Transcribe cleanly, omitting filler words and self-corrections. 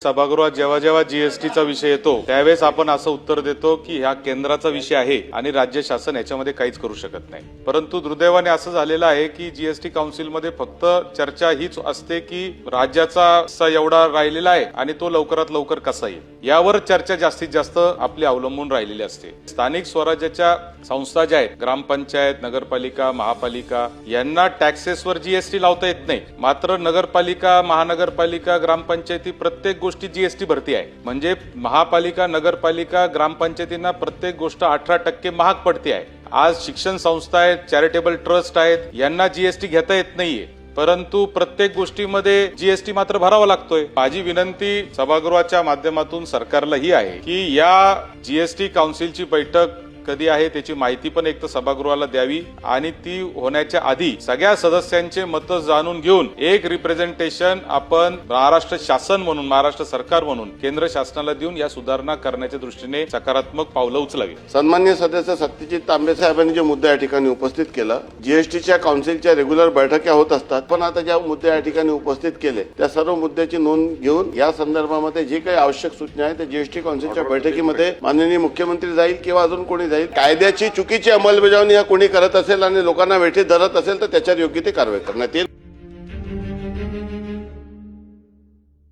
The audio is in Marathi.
सभागृहात जेव्हा जेव्हा जीएसटीचा विषय येतो त्यावेळेस आपण असं उत्तर देतो की ह्या केंद्राचा विषय आहे आणि राज्य शासन याच्यामध्ये काहीच करू शकत नाही। परंतु दुर्दैवाने असं झालेलं आहे की जीएसटी काउन्सिलमध्ये फक्त चर्चा हीच असते की राज्याचा हिस्सा एवढा राहिलेला आहे आणि तो लवकरात लवकर कसा येईल यावर चर्चा जास्तीत जास्त आपली अवलंबून राहिलेली असते। स्थानिक स्वराज्याच्या संस्था ज्या आहेत, ग्रामपंचायत, नगरपालिका, महापालिका, यांना टॅक्सेसवर जीएसटी लावता येत नाही। मात्र नगरपालिका, महानगरपालिका, ग्रामपंचायती प्रत्येक गोष्टी जीएसटी भरती आहे। म्हणजे महापालिका, नगरपालिका, ग्रामपंचायतींना प्रत्येक गोष्ट 18% महाग पडते आहे। आज शिक्षण संस्था आहेत, चॅरिटेबल ट्रस्ट आहेत, यांना जीएसटी घेता येत नाहीये, परंतु प्रत्येक गोष्टीमध्ये जीएसटी मात्र भरावा लागतोय। माझी विनंती सभागृहाच्या माध्यमातून सरकारला ही आहे की या जीएसटी काउन्सिलची बैठक कधी आहे त्याची माहिती पण एक तर सभागृहाला द्यावी आणि ती होण्याच्या आधी सगळ्या सदस्यांचे मत जाणून घेऊन एक रिप्रेझेंटेशन आपण महाराष्ट्र शासन म्हणून, महाराष्ट्र सरकार म्हणून केंद्र शासनाला देऊन या सुधारणा करण्याच्या दृष्टीने सकारात्मक पावलं उचलावी। सन्माननीय सदस्य सत्यजित तांबे साहेबांनी जे मुद्दा या ठिकाणी उपस्थित केला, जीएसटीच्या काउन्सिलच्या रेग्युलर बैठका होत असतात, पण आता ज्या मुद्दे या ठिकाणी उपस्थित केले त्या सर्व मुद्द्याची नोंद घेऊन या संदर्भामध्ये जे काही आवश्यक सूचना आहेत त्या जीएसटी काउन्सिलच्या बैठकीमध्ये माननीय मुख्यमंत्री जाईल किंवा अजून कोणी जाईल, कायद्याची चुकीची अंमलबजावणी या कोणी करत असेल आणि लोकांना वेठीत धरत असेल तर त्याच्यावर योग्य ते कारवाई करण्यात येईल।